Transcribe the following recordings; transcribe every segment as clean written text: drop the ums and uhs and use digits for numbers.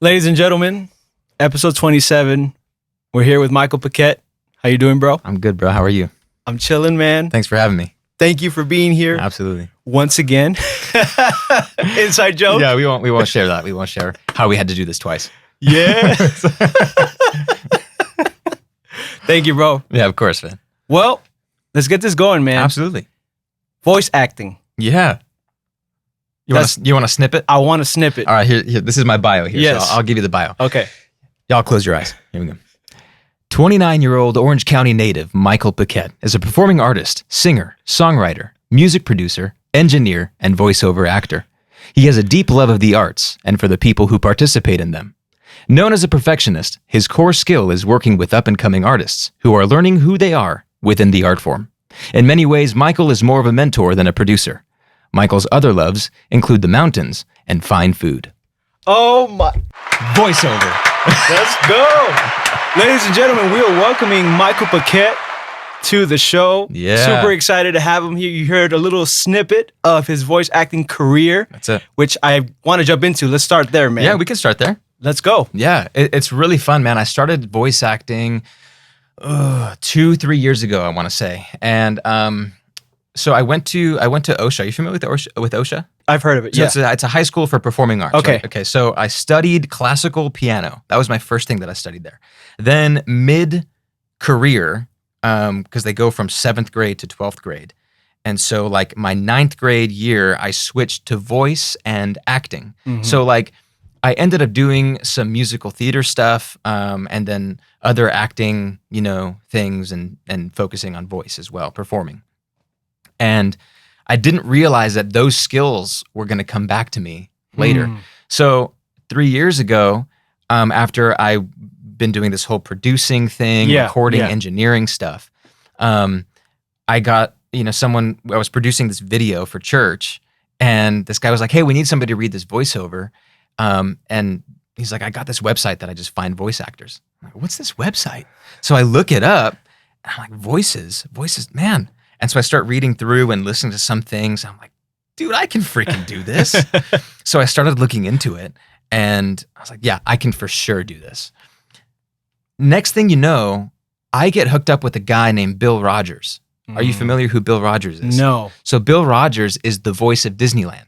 Ladies and gentlemen, episode 27. We're here with Michael Paquette. How you doing, bro? I'm good, bro. How are you? I'm chilling, man. Thanks for having me. Thank you for being here. Absolutely. Once again. Inside joke. Yeah, we won't share that. We won't share how we had to do this twice. Yeah. Thank you, bro. Yeah, of course, man. Well, let's get this going, man. Absolutely. Voice acting. Yeah. You want to snip it? I want to snip it. All right, here. This is my bio here. Yes. So I'll give you the bio. Okay. Y'all close your eyes. Here we go. 29-year-old Orange County native Michael Paquette is a performing artist, singer, songwriter, music producer, engineer, and voiceover actor. He has a deep love of the arts and for the people who participate in them. Known as a perfectionist, his core skill is working with up-and-coming artists who are learning who they are within the art form. In many ways, Michael is more of a mentor than a producer. Michael's other loves include the mountains and fine food. Oh my. Voiceover. Let's go. Ladies and gentlemen, we are welcoming Michael Paquette to the show. Yeah. Super excited to have him here. You heard a little snippet of his voice acting career. That's it. Which I want to jump into. Let's start there, man. Yeah, we can start there. Let's go. Yeah, it's really fun, man. I started voice acting 2-3 years ago, I want to say. And so I went to OSHA. Are you familiar with OSHA? I've heard of it. So Yeah. it's a high school for performing arts. Okay. Right? Okay. So I studied classical piano. That was my first thing that I studied there. Then mid-career, because they go from 7th grade to 12th grade. And so like my 9th grade year, I switched to voice and acting. Mhm. So like I ended up doing some musical theater stuff, and then other acting, things and focusing on voice as well, performing. And I didn't realize that those skills were going to come back to me later. So 3 years ago, after I've been doing this whole producing thing, recording, engineering stuff, I got, I was producing this video for church, and this guy was like, hey, we need somebody to read this voiceover. And he's like, I got this website that I just find voice actors. I'm like, what's this website? So I look it up, and I'm like, voices, man. And so I start reading through and listening to some things. I'm like, dude, I can freaking do this. So I started looking into it, and I was like, yeah, I can for sure do this. Next thing you know, I get hooked up with a guy named Bill Rogers. Are you familiar who Bill Rogers is? No. So Bill Rogers is the voice of Disneyland.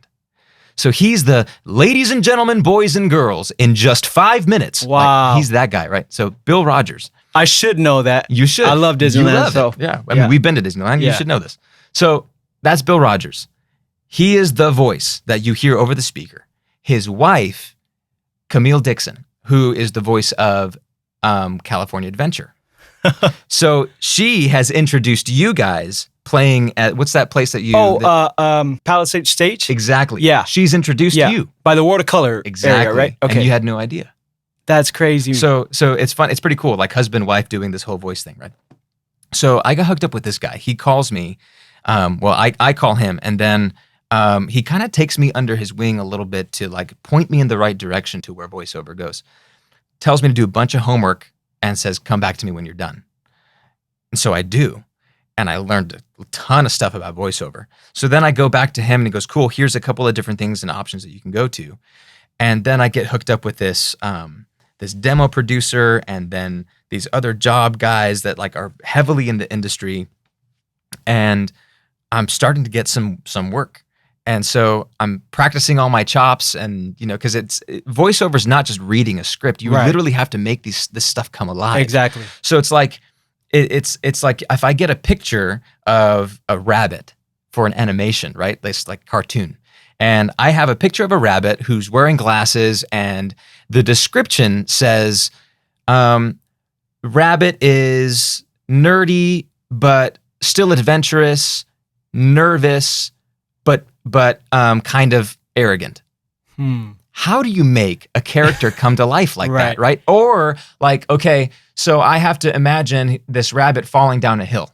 So he's the ladies and gentlemen, boys and girls in just 5 minutes. Wow. Like, he's that guy, right? So Bill Rogers. I should know that. You should. I love Disneyland. You love so it. Yeah. I mean, we've been to Disneyland. You should know this. So that's Bill Rogers. He is the voice that you hear over the speaker. His wife, Camille Dixon, who is the voice of California Adventure. So she has introduced you guys playing at, what's that place that you... Palisade Stage? Exactly. Yeah. She's introduced you. By the watercolor area, right? Okay. And you had no idea. That's crazy. So it's fun. It's pretty cool. Like husband, wife doing this whole voice thing, right? So I got hooked up with this guy. He calls me. I call him, and then he kind of takes me under his wing a little bit to like point me in the right direction to where voiceover goes. Tells me to do a bunch of homework and says, come back to me when you're done. And so I do. And I learned a ton of stuff about voiceover. So then I go back to him and he goes, cool, here's a couple of different things and options that you can go to. And then I get hooked up with this this demo producer and then these other job guys that like are heavily in the industry. And I'm starting to get some work. And so I'm practicing all my chops and, because voiceover is not just reading a script. You literally have to make this stuff come alive. Exactly. So it's like, it's like if I get a picture of a rabbit for an animation, right? This like cartoon. And I have a picture of a rabbit who's wearing glasses and the description says, rabbit is nerdy, but still adventurous, nervous, but kind of arrogant. How do you make a character come to life like that, right? Or like, okay, so I have to imagine this rabbit falling down a hill.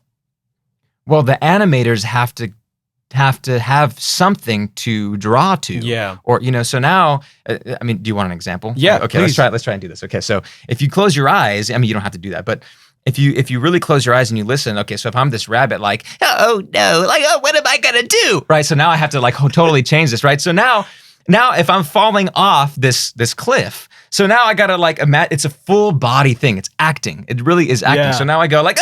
Well, the animators have to have something to draw to. Yeah. Or, so now, do you want an example? Yeah, Okay, please. let's try and do this. Okay, so if you close your eyes, you don't have to do that, but if you really close your eyes and you listen, okay, so if I'm this rabbit, like, oh no, like, oh, what am I gonna do? Right, so now I have to like totally change this, right? So now if I'm falling off this cliff, So now I gotta like imagine it's a full body thing. It's acting. It really is acting. Yeah. So now I go like,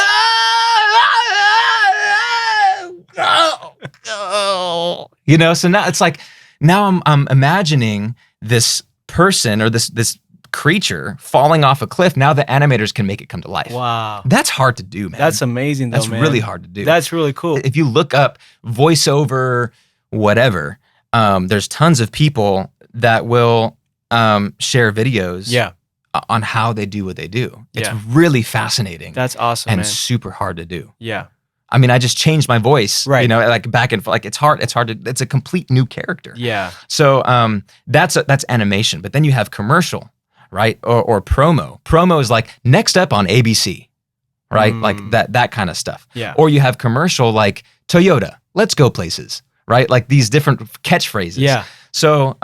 you know. So now it's like now I'm imagining this person or this creature falling off a cliff. Now the animators can make it come to life. Wow. That's hard to do, man. That's amazing, though, That's man. really hard to do. That's really cool. If you look up voiceover, whatever, there's tons of people that will share videos on how they do what they do. It's really fascinating. That's awesome, and man. super hard to do. Yeah. I mean, I just changed my voice, Right. you know, like back and forth. Like it's hard to, it's a complete new character. Yeah. So that's animation, but then you have commercial, right? Or promo. Promo is like next up on ABC, right? Like that kind of stuff. Yeah. Or you have commercial like Toyota, let's go places, right? Like these different catchphrases. Yeah. So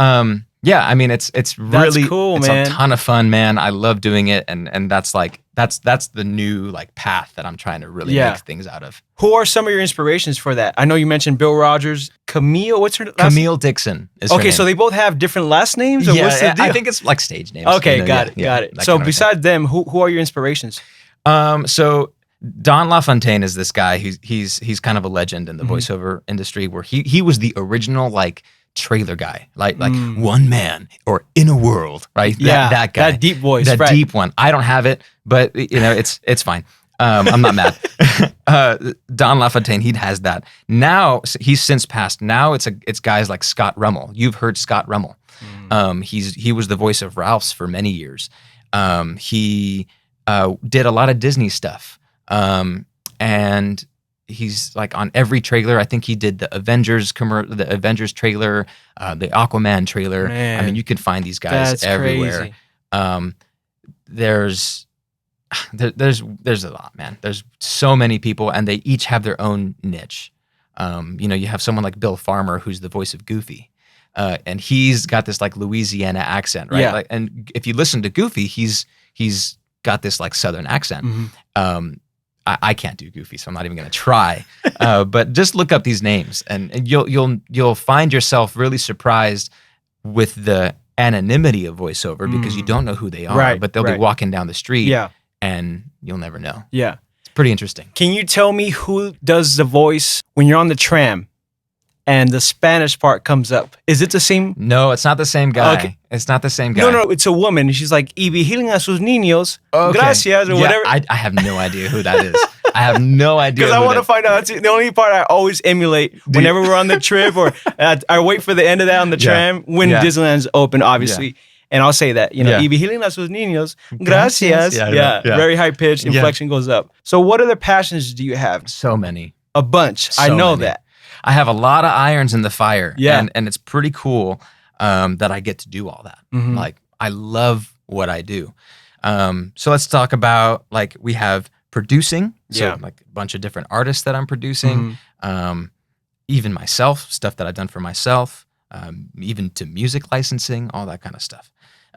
yeah, I mean it's really cool, it's man. a ton of fun, man. I love doing it, and that's like that's the new like path that I'm trying to really make things out of. Who are some of your inspirations for that? I know you mentioned Bill Rogers, Camille. What's her last name? Camille Dixon is her Okay, name. so they both have different last names, or what's the deal? I think it's like stage names. Okay, you know, got it. that So kind of besides them, who are your inspirations? thing. So Don LaFontaine is this guy he's kind of a legend in the voiceover industry, where he was the original like trailer guy, like one man or in a world, right? That guy, that deep voice, that right. deep one. I don't have it, but you know it's fine. I'm not mad. Don LaFontaine, he has that. Now he's since passed. Now it's guys like Scott Rummel. You've heard Scott Rummel. He was the voice of Ralph's for many years. He did a lot of Disney stuff, and he's like on every trailer. I think he did the Avengers trailer, the Aquaman trailer. Man, I mean, you can find these guys that's everywhere. crazy. There's a lot, man. There's so many people, and they each have their own niche. You know, you have someone like Bill Farmer, who's the voice of Goofy, and he's got this like Louisiana accent, right? Yeah. Like, and if you listen to Goofy, he's got this like Southern accent. I can't do Goofy, so I'm not even gonna try. But just look up these names, and you'll find yourself really surprised with the anonymity of voiceover, because you don't know who they are, Right, but they'll be walking down the street, and you'll never know. Yeah. It's pretty interesting. Can you tell me who does the voice when you're on the tram and the Spanish part comes up? Is it the same? No, it's not the same guy. Okay. It's not the same guy. No, it's a woman. She's like, y vigilen a sus niños, Okay. gracias, or Yeah, whatever. I have no idea who that is. I have no idea. Because I who want to that- find out. That's the only part I always emulate whenever we're on the trip, or I wait for the end of that on the tram when Disneyland's open, obviously. And I'll say that, you know, y vigilen a sus niños, gracias. Yeah. Very high pitched, inflection goes up. So what other passions do you have? So many. A bunch. I So know many. that. I have a lot of irons in the fire. Yeah. And it's pretty cool that I get to do all that. Like, I love what I do. So let's talk about, like, we have producing. So like a bunch of different artists that I'm producing. Even myself, stuff that I've done for myself, even to music licensing, all that kind of stuff.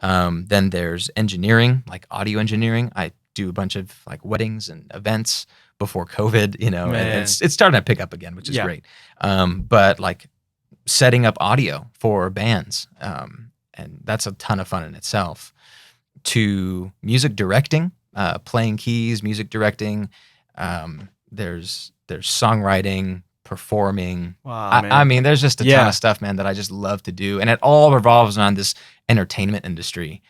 Then there's engineering, like audio engineering. I do a bunch of like weddings and events before COVID, you know, and it's starting to pick up again, which is great. But like setting up audio for bands, and that's a ton of fun in itself. To music directing, playing keys, music directing. There's songwriting, performing. Wow, man. I mean, there's just a ton of stuff, man, that I just love to do, and it all revolves around this entertainment industry,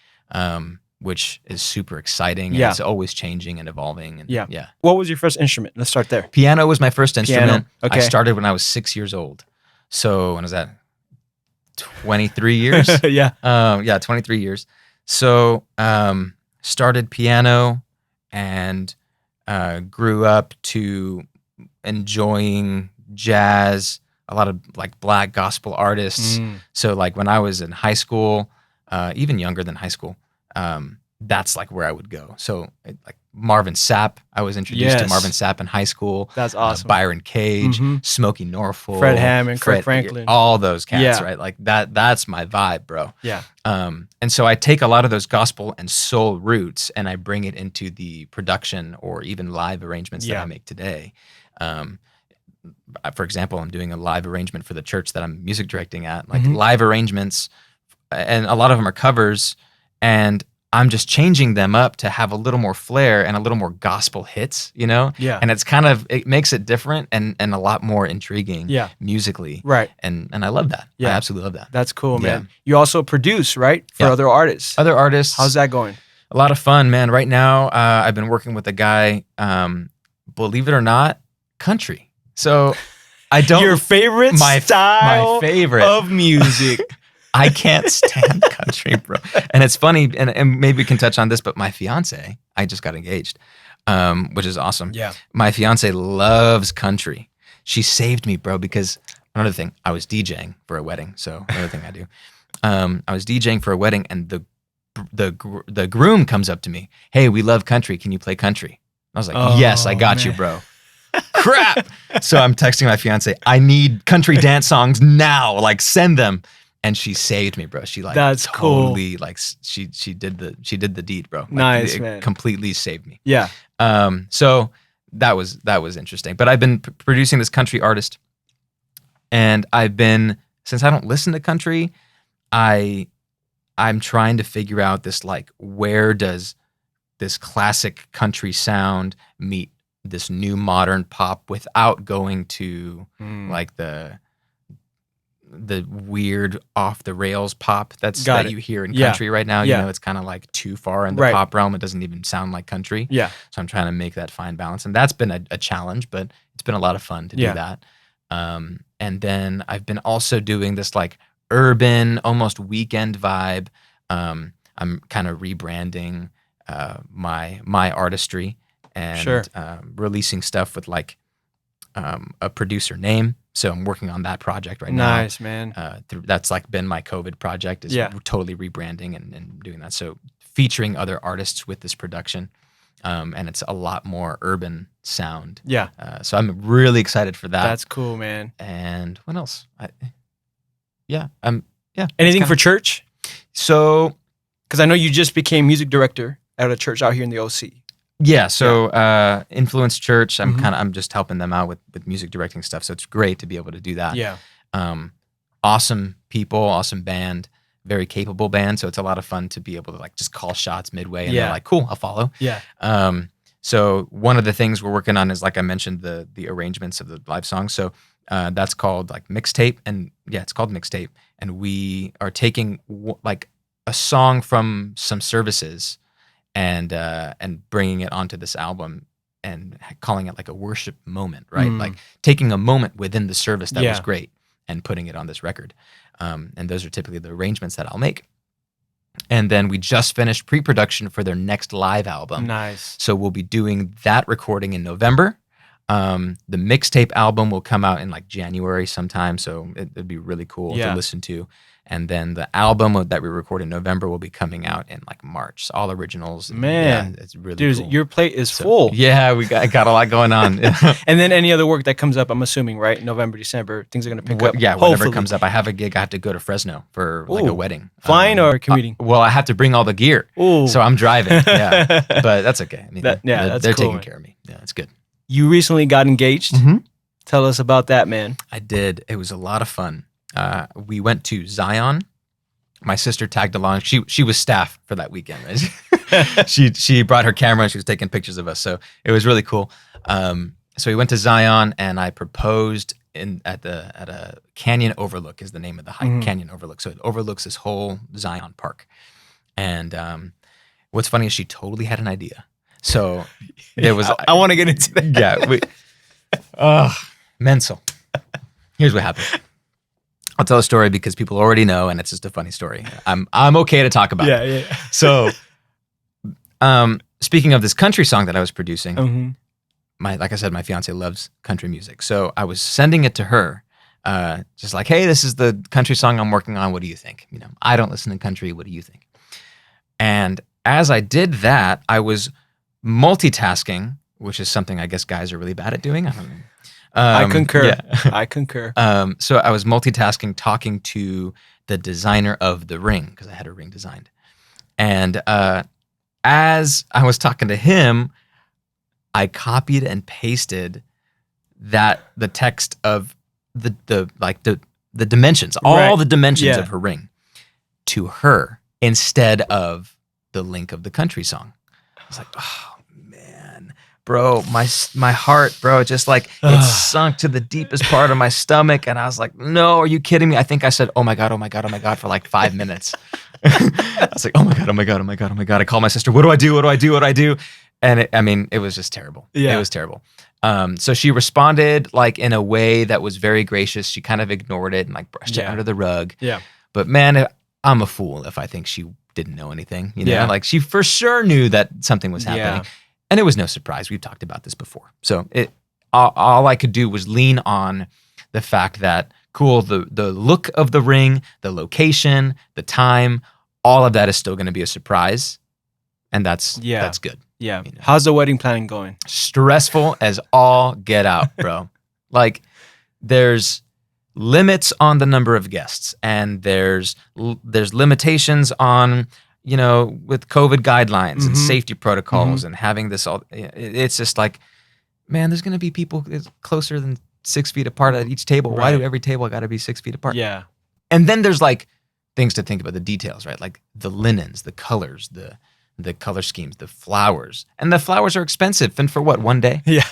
which is super exciting. And it's always changing and evolving. And What was your first instrument? Let's start there. Piano was my first instrument. Okay. I started when I was 6 years old. So when was that? 23 years. 23 years. So started piano and grew up to enjoying jazz, a lot of like Black gospel artists. So like when I was in high school, even younger than high school, that's like where I would go. So like Marvin Sapp, I was introduced to Marvin Sapp in high school. That's awesome. Byron Cage, Smokey Norfolk, Fred Hammond, Kirk Franklin. all those cats, right? Like that's my vibe, bro. Yeah. And so I take a lot of those gospel and soul roots and I bring it into the production or even live arrangements that I make today. For example, I'm doing a live arrangement for the church that I'm music directing at. Like live arrangements, and a lot of them are covers, and I'm just changing them up to have a little more flair and a little more gospel hits, you know? Yeah. And it makes it different and a lot more intriguing musically. Right. And I love that. Yeah. I absolutely love that. That's cool, man. You also produce, right? For other artists. Other artists. How's that going? A lot of fun, man. Right now, I've been working with a guy, believe it or not, country. So I don't... Your favorite style my favorite. Of music. I can't stand country, bro. And it's funny, and maybe we can touch on this, but my fiance, I just got engaged, which is awesome. Yeah. My fiance loves country. She saved me, bro, because another thing, I was DJing for a wedding. So another thing I do. I was DJing for a wedding, and the groom comes up to me. Hey, we love country. Can you play country? I was like, yes, I got you, bro. Crap. So I'm texting my fiance, I need country dance songs now. Like, send them. And she saved me, bro. She like that's totally cool. Like she did the deed, bro. Like, nice, man. Completely saved me. Yeah. So that was interesting. But I've been producing this country artist, and since I don't listen to country, I'm trying to figure out this, like, where does this classic country sound meet this new modern pop without going to like the weird off the rails pop that you hear in country right now. You know, it's kind of like too far in the pop realm. It doesn't even sound like country. Yeah. So I'm trying to make that fine balance, and that's been a challenge, but it's been a lot of fun to do that. And then I've been also doing this like urban, almost weekend vibe. I'm kind of rebranding my artistry and releasing stuff with like a producer name. So I'm working on that project right now. Nice, man. That's like been my COVID project, is totally rebranding and doing that. So featuring other artists with this production. And it's a lot more urban sound. Yeah. So I'm really excited for that. That's cool, man. And what else? Anything for church? So, because I know you just became music director at a church out here in the OC. Yeah, so Influence Church, I'm just helping them out with music directing stuff. So it's great to be able to do that. Yeah. Awesome people, awesome band, very capable band. So it's a lot of fun to be able to like just call shots midway and they're like, cool, I'll follow. Yeah. So one of the things we're working on is, like I mentioned, the arrangements of the live songs. So that's called like mixtape, and it's called mixtape. And we are taking like a song from some services and bringing it onto this album and calling it like a worship moment, right? Like taking a moment within the service that was great and putting it on this record. And those are typically the arrangements that I'll make. And then we just finished pre-production for their next live album. Nice. So we'll be doing that recording in November. The mixtape album will come out in like January sometime, so it'd be really cool to listen to. And then the album that we record in November will be coming out in like March. So all originals. Man, it's really dude, cool. Your plate is full. Yeah, we got a lot going on. And then any other work that comes up, I'm assuming, right? November, December, things are going to pick up. Yeah, whatever comes up. I have a gig. I have to go to Fresno for like a wedding. Flying or commuting? Well, I have to bring all the gear. Ooh. So I'm driving. Yeah, but that's okay. I mean, that's they're cool, taking care of me. Yeah, it's good. You recently got engaged. Mm-hmm. Tell us about that, man. I did. It was a lot of fun. We went to Zion. My sister tagged along. She was staff for that weekend. Right? she brought her camera and she was taking pictures of us. So it was really cool. So we went to Zion and I proposed at a canyon overlook is the name of the hike. Canyon overlook. So it overlooks this whole Zion park. And what's funny is she totally had an idea. So there was. I want to get into that. Yeah. Mental. Here's what happened. I'll tell a story because people already know, and it's just a funny story. I'm okay to talk about. Yeah. So, speaking of this country song that I was producing, like I said, my fiance loves country music. So I was sending it to her, just like, hey, this is the country song I'm working on. What do you think? You know, I don't listen to country. What do you think? And as I did that, I was multitasking, which is something I guess guys are really bad at doing. I don't know. I concur. Yeah. I concur. So I was multitasking, talking to the designer of the ring because I had a ring designed. And as I was talking to him, I copied and pasted the text of the dimensions, all the dimensions of her ring to her instead of the link of the country song. I was like, oh man, bro, my heart, bro, just like it sunk to the deepest part of my stomach. And I was like, no, are you kidding me? I think I said, oh my God, oh my God, oh my God for like 5 minutes. I was like, oh my God, oh my God, oh my God, oh my God. I called my sister, what do I do? What do I do? What do I do? And it was just terrible. Yeah. It was terrible. So she responded like in a way that was very gracious. She kind of ignored it and like brushed it under the rug. Yeah. But man, I'm a fool if I think she didn't know anything. You know, like she for sure knew that something was happening. Yeah. And it was no surprise. We've talked about this before. So all I could do was lean on the fact that, cool, the look of the ring, the location, the time, all of that is still going to be a surprise. And that's good. Yeah. You know? How's the wedding planning going? Stressful as all get out, bro. Like there's limits on the number of guests, and there's limitations on, you know, with COVID guidelines and safety protocols and having this all. It's just like, man, there's going to be people closer than 6 feet apart at each table. Right. Why do every table got to be 6 feet apart? Yeah. And then there's like things to think about, the details, right? Like the linens, the colors, the color schemes, the flowers. And the flowers are expensive. And for what, one day? Yeah.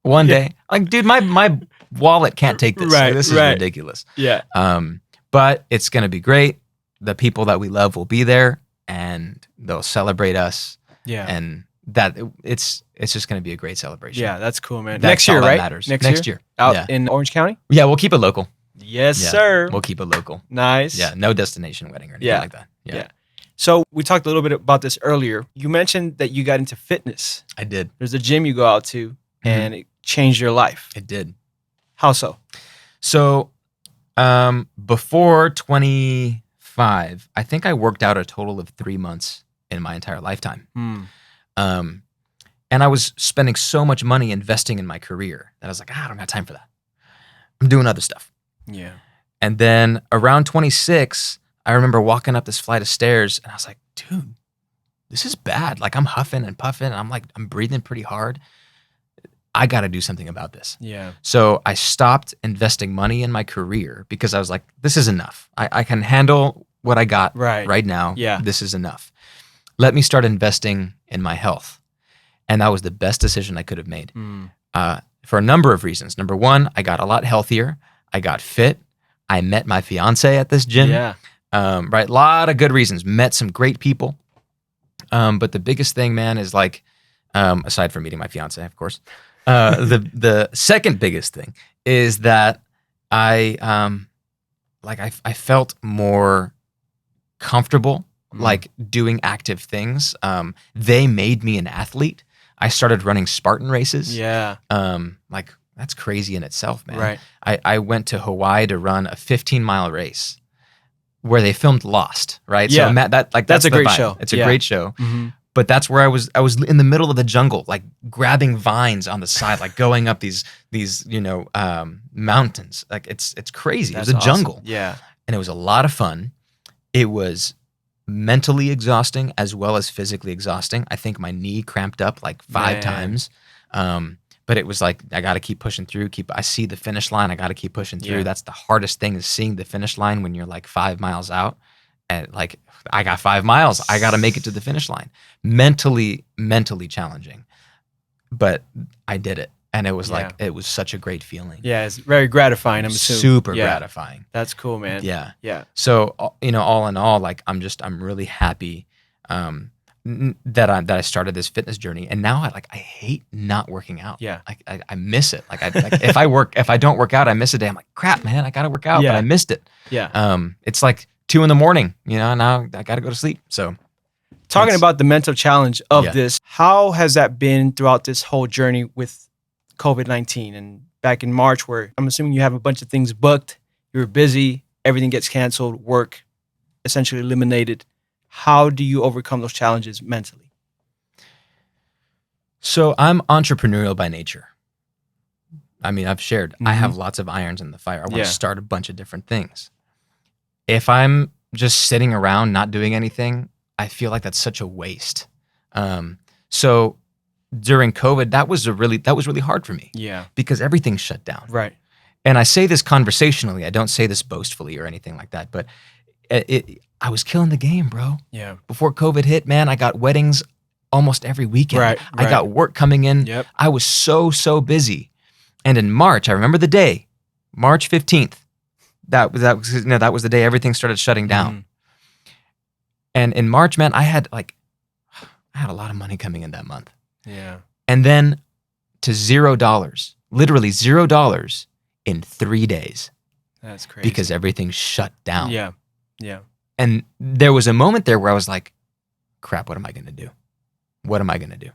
One day. Like, dude, my wallet can't take this. Right, like, this is ridiculous. Yeah. But it's going to be great. The people that we love will be there and they'll celebrate us. Yeah. And that it's just going to be a great celebration. Yeah, that's cool, man. Next year, right? Matters. Next year. Out in Orange County? Yeah, we'll keep it local. Yes, sir. We'll keep it local. Nice. Yeah, no destination wedding or anything like that. Yeah. So we talked a little bit about this earlier. You mentioned that you got into fitness. I did. There's a gym you go out to, and it changed your life. It did. How so? So before 25, I think I worked out a total of 3 months in my entire lifetime. And I was spending so much money investing in my career that I was like, I don't have time for that. I'm doing other stuff. Yeah. And then around 26, I remember walking up this flight of stairs and I was like, dude, this is bad. Like I'm huffing and puffing. And I'm breathing pretty hard. I got to do something about this. Yeah. So I stopped investing money in my career because I was like, this is enough. I can handle what I got right now. Yeah. This is enough. Let me start investing in my health. And that was the best decision I could have made for a number of reasons. Number one, I got a lot healthier. I got fit. I met my fiance at this gym. Yeah. Right. A lot of good reasons. Met some great people. But the biggest thing, man, is like, aside from meeting my fiance, of course, the second biggest thing is that I felt more comfortable like doing active things. They made me an athlete. I started running Spartan races. Yeah. Like that's crazy in itself, man. Right. I went to Hawaii to run a 15-mile race where they filmed Lost, right? Yeah. So that's a great vibe. show. It's a great show. But that's where I was in the middle of the jungle, like grabbing vines on the side, like going up these mountains. Like it's crazy. It was a jungle. Yeah. And it was a lot of fun. It was mentally exhausting as well as physically exhausting. I think my knee cramped up like 5 times. But it was like, I got to keep pushing through. I see the finish line. I got to keep pushing through. Yeah. That's the hardest thing, is seeing the finish line when you're like 5 miles out. And like, I got 5 miles. I got to make it to the finish line. Mentally challenging. But I did it. And it was like, it was such a great feeling. Yeah, it's very gratifying. I'm assuming. Super gratifying. That's cool, man. Yeah. Yeah. So, all in all, like, I'm really happy that I started this fitness journey. And now I hate not working out. Yeah. I miss it. If I don't work out, I miss a day. I'm like, crap, man, I got to work out, but I missed it. Yeah. It's like 2 a.m, now I got to go to sleep. So talking about the mental challenge of this, how has that been throughout this whole journey with COVID-19 and back in March, where I'm assuming you have a bunch of things booked, you're busy, everything gets canceled, work essentially eliminated. How do you overcome those challenges mentally? So I'm entrepreneurial by nature. I mean, I've shared, I have lots of irons in the fire. I want to start a bunch of different things. If I'm just sitting around not doing anything, I feel like that's such a waste. So during COVID, that was really hard for me. Yeah. Because everything shut down. Right. And I say this conversationally. I don't say this boastfully or anything like that. But I was killing the game, bro. Yeah. Before COVID hit, man, I got weddings almost every weekend. Right. I got work coming in. Yep. I was so busy. And in March, I remember the day, March 15th. That was the day everything started shutting down. And in March, man, I had a lot of money coming in that month. Yeah. And then to $0, literally $0 in 3 days. That's crazy. Because everything shut down. Yeah. Yeah. And there was a moment there where I was like, crap, what am I going to do? What am I going to do?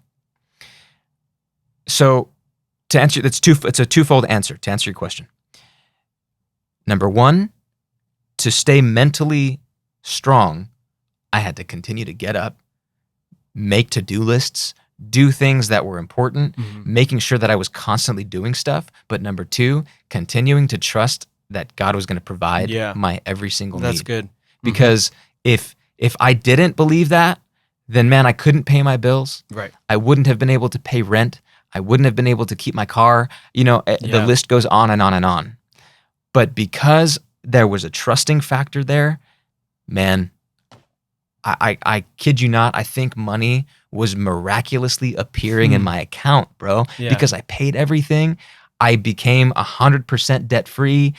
So to answer, it's a twofold answer to answer your question. Number one, to stay mentally strong, I had to continue to get up, make to-do lists, do things that were important, making sure that I was constantly doing stuff. But number two, continuing to trust that God was going to provide my every single need. That's good. Because if I didn't believe that, then man, I couldn't pay my bills. Right. I wouldn't have been able to pay rent. I wouldn't have been able to keep my car. The list goes on and on and on. But because there was a trusting factor there, man, I kid you not, I think money was miraculously appearing in my account, bro. Yeah. Because I paid everything. I became 100% debt-free.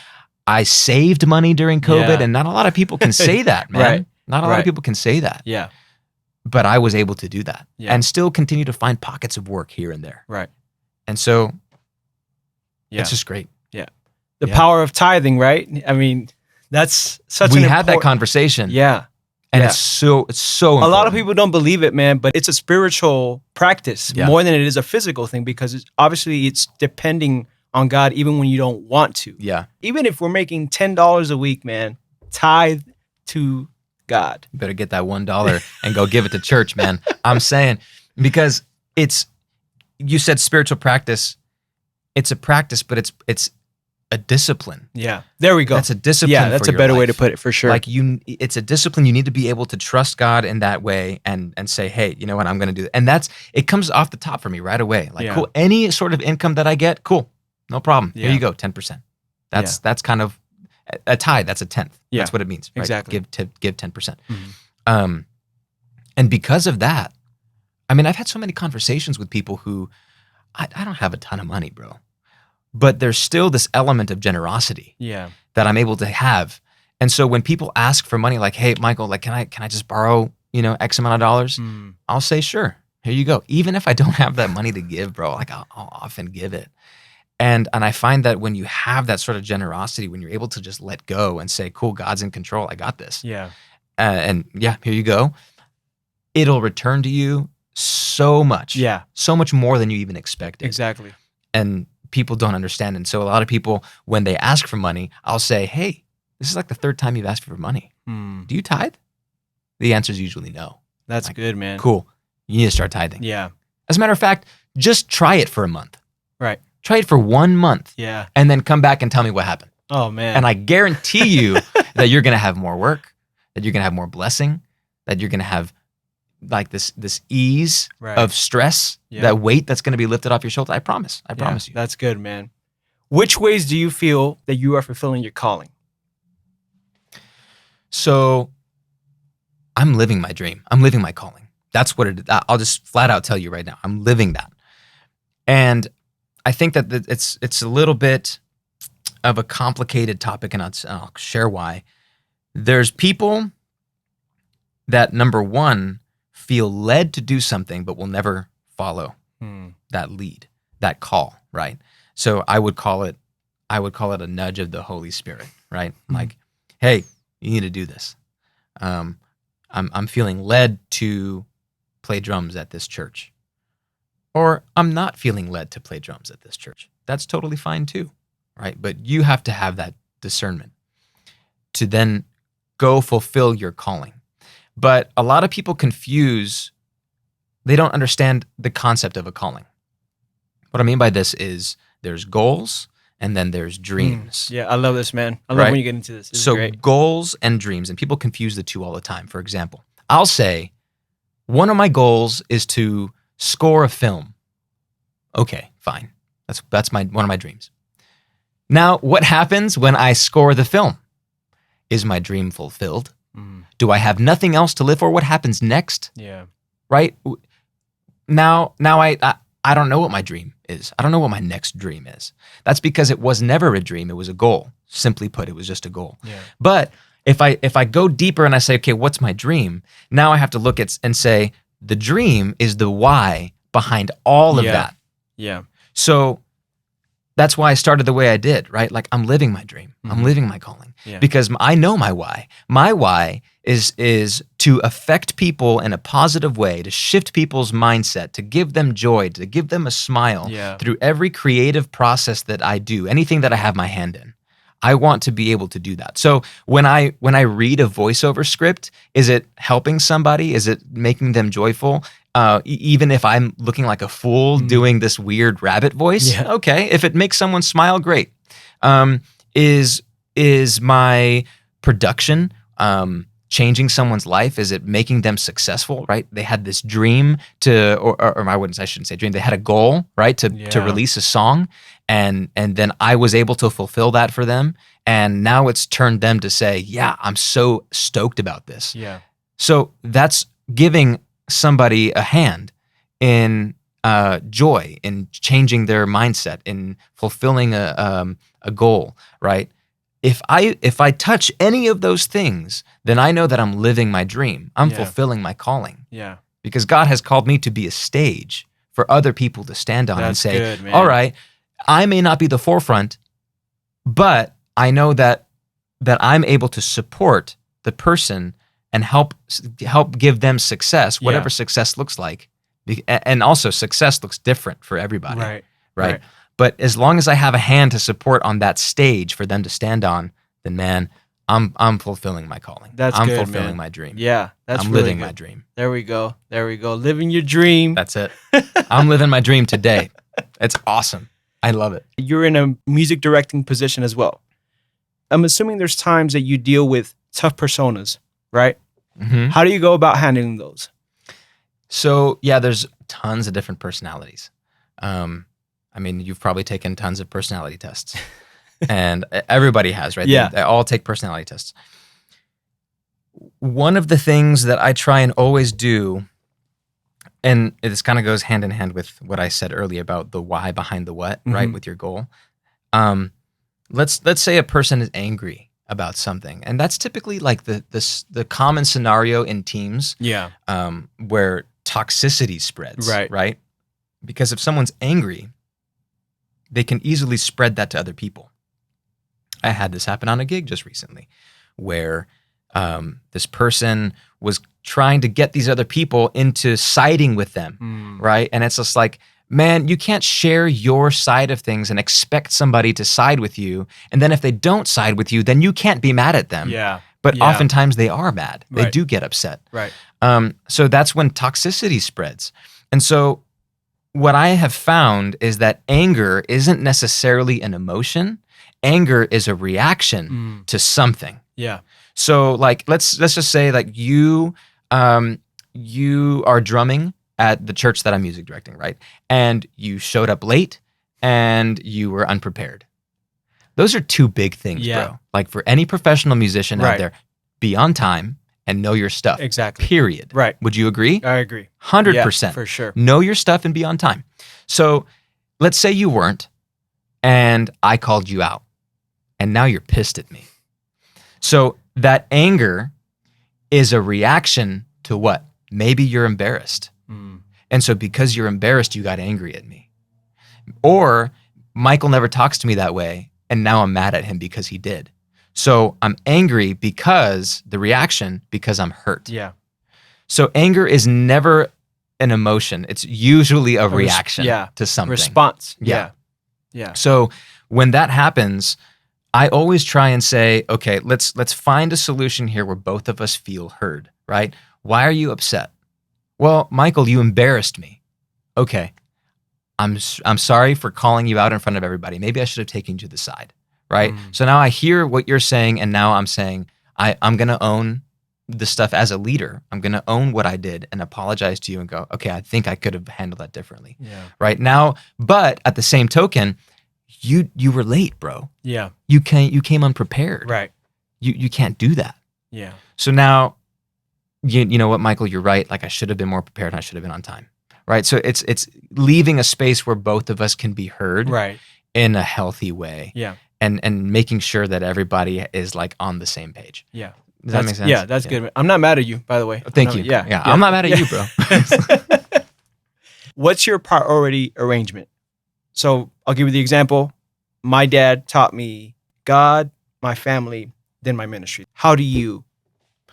I saved money during COVID, and not a lot of people can say that, man. Right. Not a lot of people can say that. Yeah. But I was able to do that Yeah. and still continue to find pockets of work here and there. Right. And so it's just great. Yeah. The power of tithing, right? I mean, that's such an We had that conversation. Yeah. And it's so important. A lot of people don't believe it, man, but it's a spiritual practice more than it is a physical thing, because obviously it's depending on God even when you don't want to. Yeah. Even if we're making $10 a week, man, tithe to God. You better get that $1 and go give it to church, man. I'm saying, because you said spiritual practice. It's a practice, but it's a discipline. Yeah. There we go. That's a discipline. Yeah, that's for a your better way to life. put it, for sure. Like it's a discipline. You need to be able to trust God in that way and say, hey, you know what, I'm going to do that. And it comes off the top for me right away. Like, cool, any sort of income that I get, cool, no problem. Here you go, 10%. That's kind of a tithe. That's a tenth. Yeah. That's what it means. Right? Exactly. Give 10%. And because of that, I mean, I've had so many conversations with people who I don't have a ton of money, bro. But there's still this element of generosity that I'm able to have. And so when people ask for money, like, hey, Michael, like, can I just borrow, X amount of dollars? I'll say, sure, here you go. Even if I don't have that money to give, bro, like I'll often give it. And I find that when you have that sort of generosity, when you're able to just let go and say, cool, God's in control, I got this. Yeah. And here you go. It'll return to you so much. Yeah. So much more than you even expected. Exactly. And people don't understand. And so a lot of people, when they ask for money, I'll say, hey, this is like the third time you've asked for money. Do you tithe? The answer is usually no. That's like, good, man. Cool. You need to start tithing. Yeah. As a matter of fact, just try it for a month. Right. Try it for 1 month. Yeah. And then come back and tell me what happened. Oh, man. And I guarantee you that you're going to have more work, that you're going to have more blessing, that you're going to have like this ease of stress, that weight that's going to be lifted off your shoulder. I promise. I promise you. That's good, man. Which ways do you feel that you are fulfilling your calling? So I'm living my dream. I'm living my calling. That's what it is. I'll just flat out tell you right now. I'm living that. And I think that it's a little bit of a complicated topic, and I'll share why. There's people that, number one, feel led to do something but will never follow that lead, that call, right? So I would call it a nudge of the Holy Spirit, right? Like, hey, you need to do this. I'm feeling led to play drums at this church. Or I'm not feeling led to play drums at this church. That's totally fine too, right? But you have to have that discernment to then go fulfill your calling. But a lot of people they don't understand the concept of a calling. What I mean by this is there's goals and then there's dreams. Yeah, I love this, man. I love when you get into this. This is great. Goals and dreams, and people confuse the two all the time. For example, I'll say one of my goals is to score a film. Okay, fine. That's one of my dreams. Now, what happens when I score the film? Is my dream fulfilled? Do I have nothing else to live for? What happens next? Yeah. Right? Now I don't know what my dream is. I don't know what my next dream is. That's because it was never a dream. It was a goal. Simply put, it was just a goal. Yeah. But if I go deeper and I say, okay, what's my dream? Now I have to look at and say, the dream is the why behind all of that. Yeah. So that's why I started the way I did, right? Like, I'm living my dream. I'm living my calling because I know my why. My why is to affect people in a positive way, to shift people's mindset, to give them joy, to give them a smile through every creative process that I do, anything that I have my hand in. I want to be able to do that. So when I read a voiceover script, is it helping somebody? Is it making them joyful? Even if I'm looking like a fool doing this weird rabbit voice, okay. If it makes someone smile, great. Is my production changing someone's life? Is it making them successful? Right? They had this dream or I shouldn't say dream. They had a goal, right? To release a song, and then I was able to fulfill that for them. And now it's turned them to say, yeah, I'm so stoked about this. Yeah. So that's giving somebody a hand in joy, in changing their mindset, in fulfilling a goal, right? If I touch any of those things, then I know that I'm living my dream. I'm fulfilling my calling. Yeah. Because God has called me to be a stage for other people to stand on and say, good, man. all right, I may not be the forefront, but I know that I'm able to support the person and help give them success, whatever success looks like. And also success looks different for everybody. Right. But as long as I have a hand to support on that stage for them to stand on, then man, I'm fulfilling my calling. I'm fulfilling my dream. Yeah, I'm really living good. my dream. There we go. Living your dream. That's it. I'm living my dream today. It's awesome. I love it. You're in a music directing position as well. I'm assuming there's times that you deal with tough personas, right? Mm-hmm. How do you go about handling those? So yeah, there's tons of different personalities. I mean, you've probably taken tons of personality tests, and everybody has, right? Yeah. They all take personality tests. One of the things that I try and always do, and this kind of goes hand in hand with what I said earlier about the why behind the what, right? With your goal. Let's say a person is angry about something, and that's typically like the common scenario in teams. Yeah. Where toxicity spreads. Right. Because if someone's angry, they can easily spread that to other people. I had this happen on a gig just recently where this person was trying to get these other people into siding with them, right? And it's just like, man, you can't share your side of things and expect somebody to side with you. And then if they don't side with you, then you can't be mad at them. Yeah. But oftentimes they are mad. They do get upset. Right. So that's when toxicity spreads. And so what I have found is that anger isn't necessarily an emotion. Anger is a reaction to something. Yeah. So like let's just say like you are drumming at the church that I'm music directing, right? And you showed up late and you were unprepared. Those are two big things, bro. Like for any professional musician out there, be on time and know your stuff. Exactly. Period. Right. Would you agree? I agree. 100%. Yeah, for sure. Know your stuff and be on time. So let's say you weren't and I called you out and now you're pissed at me. So that anger is a reaction to what? Maybe you're embarrassed. And so because you're embarrassed, you got angry at me. Or Michael never talks to me that way and now I'm mad at him because he did. So I'm angry because I'm hurt. Yeah. So anger is never an emotion. It's usually a reaction to something. Response. Yeah. Yeah. So when that happens, I always try and say, okay, let's find a solution here where both of us feel heard, right? Why are you upset? Well, Michael, you embarrassed me. Okay. I'm sorry for calling you out in front of everybody. Maybe I should have taken you to the side. Right. So now I hear what you're saying. And now I'm saying, I'm going to own the stuff as a leader. I'm going to own what I did and apologize to you and go, okay, I think I could have handled that differently. Yeah. Right now. But at the same token, you were late, bro. Yeah. You came unprepared. Right. You can't do that. Yeah. So now, you know what, Michael, you're right. Like I should have been more prepared and I should have been on time. Right. So it's leaving a space where both of us can be heard Right. in a healthy way. Yeah. And making sure that everybody is like on the same page. Yeah. Does that make sense? Yeah, that's good. I'm not mad at you, by the way. Thank you. Yeah. I'm not mad at you, bro. What's your priority arrangement? So I'll give you the example. My dad taught me God, my family, then my ministry. How do you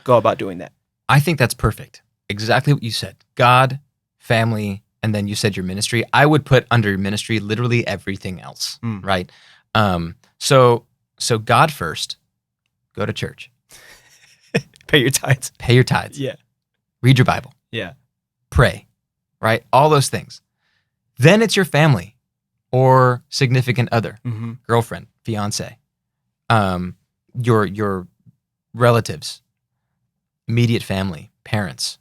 go about doing that? I think that's perfect. Exactly what you said. God, family, and then you said your ministry. I would put under your ministry literally everything else, right? So God first, go to church. Pay your tithes. Pay your tithes. Yeah. Read your Bible. Yeah. Pray, right? All those things. Then it's your family or significant other, girlfriend, fiance, your relatives, immediate family, parents.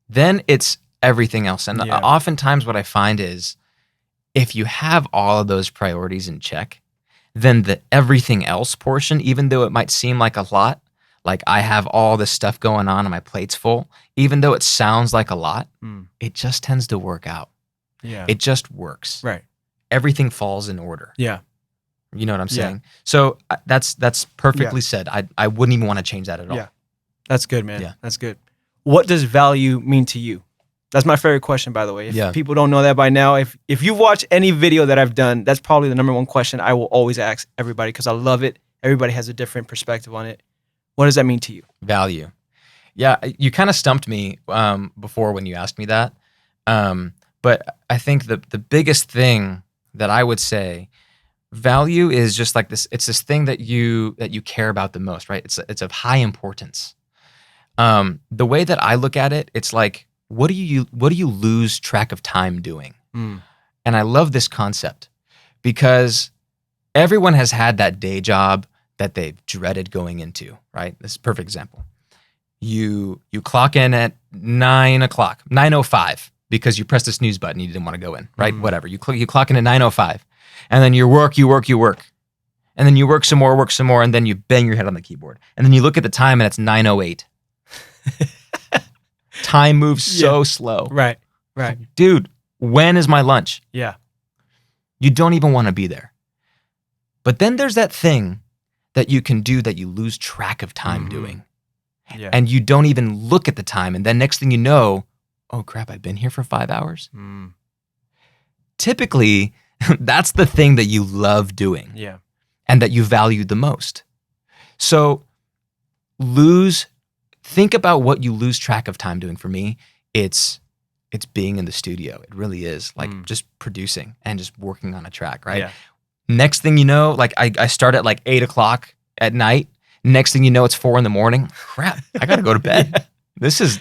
Then it's everything else. And oftentimes what I find is if you have all of those priorities in check, then the everything else portion, even though it might seem like a lot, like I have all this stuff going on and my plate's full, even though it sounds like a lot, it just tends to work out. Yeah. It just works. Right. Everything falls in order. Yeah. You know what I'm saying? So that's perfectly said. I wouldn't even want to change that at all. Yeah. That's good, man. Yeah. That's good. What does value mean to you? That's my favorite question, by the way. If people don't know that by now, if you've watched any video that I've done, that's probably the number one question I will always ask everybody because I love it. Everybody has a different perspective on it. What does that mean to you? Value. Yeah, you kind of stumped me before when you asked me that. But I think the biggest thing that I would say, value is just like this. It's this thing that you care about the most, right? It's of high importance. The way that I look at it, it's like, what do you lose track of time doing? And I love this concept because everyone has had that day job that they've dreaded going into, right? This is a perfect example. You clock in at 9:05 because you pressed the snooze button, you didn't want to go in, right? Whatever. You clock in at 9:05 and then you work. And then you work some more, and then you bang your head on the keyboard. And then you look at the time and it's 9:08. Time moves so slow. Right. Dude, when is my lunch? Yeah. You don't even want to be there. But then there's that thing that you can do that you lose track of time doing. Yeah. And you don't even look at the time. And then next thing you know, oh crap, I've been here for 5 hours. Typically, that's the thing that you love doing. Yeah. And that you value the most. So think about what you lose track of time doing. For me, it's being in the studio. It really is like just producing and just working on a track, right? Yeah. Next thing you know, like I start at like 8:00 at night. Next thing you know, it's 4 a.m. Crap, I gotta go to bed. This is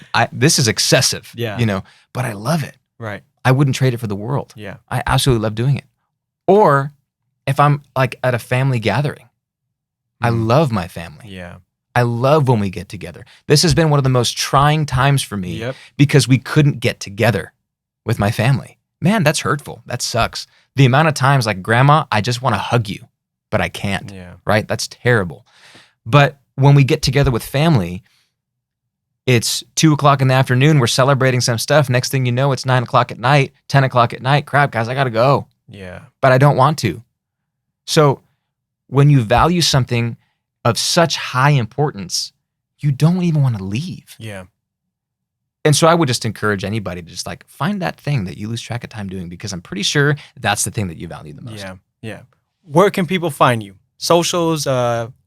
excessive. Yeah. You know, but I love it. Right. I wouldn't trade it for the world. Yeah. I absolutely love doing it. Or if I'm like at a family gathering, I love my family. Yeah. I love when we get together. This has been one of the most trying times for me because we couldn't get together with my family. Man, that's hurtful. That sucks. The amount of times like, Grandma, I just want to hug you, but I can't, right? That's terrible. But when we get together with family, it's 2:00 in the afternoon. We're celebrating some stuff. Next thing you know, it's 9:00 at night, 10:00 at night. Crap, guys, I got to go. Yeah. But I don't want to. So when you value something of such high importance, you don't even want to leave. Yeah. And so I would just encourage anybody to just like find that thing that you lose track of time doing, because I'm pretty sure that's the thing that you value the most. Yeah. Yeah. Where can people find you? Socials,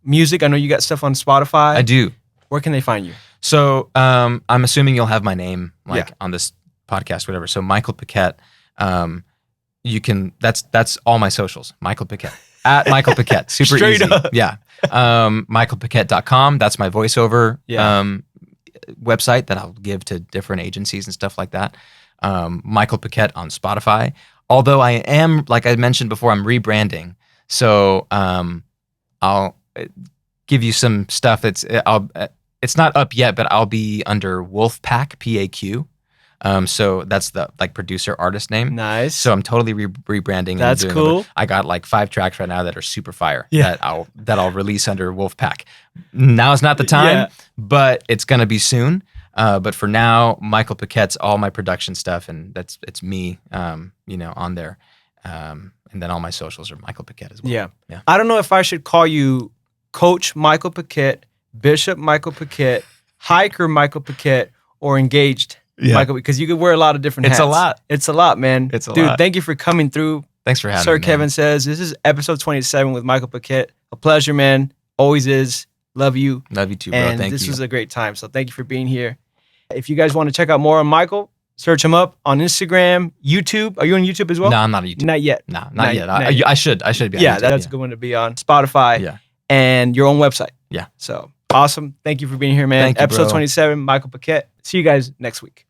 music. I know you got stuff on Spotify. I do. Where can they find you? So I'm assuming you'll have my name on this podcast, whatever. So Michael Paquette. You can. That's all my socials. Michael Paquette at Michael Paquette. Super Straight easy. up. Yeah. MichaelPaquette.com. That's my voiceover website that I'll give to different agencies and stuff like that. Michael Paquette on Spotify. Although I am, like I mentioned before, I'm rebranding. So I'll give you some stuff. It's not up yet, but I'll be under Wolfpack, PAQ. So that's the like producer artist name. Nice. So I'm totally rebranding. That's and cool. I got like 5 tracks right now that are super fire. Yeah. that I'll release under Wolfpack. Now is not the time, but it's gonna be soon. But for now, Michael Paquette's all my production stuff, and it's me, on there. And then all my socials are Michael Paquette as well. Yeah. I don't know if I should call you Coach Michael Paquette, Bishop Michael Paquette, Hiker Michael Paquette, or Engaged Michael, because you could wear a lot of different hats. It's a lot. It's a lot, man. It's a Dude, lot. thank you for coming through. Thanks for having me. Sir Kevin says, this is episode 27 with Michael Paquette. A pleasure, man. Always is. Love you. Love you too, bro. And Thank you. this was a great time. So thank you for being here. If you guys want to check out more on Michael, search him up on Instagram, YouTube. Are you on YouTube as well? No, I'm not on YouTube. Not yet. No, not yet. I should be on YouTube. That's a good one to be on. Spotify. Yeah. And your own website. Yeah. So awesome. Thank you for being here, man. Thank you, Episode bro. 27, Michael Paquette. See you guys next week.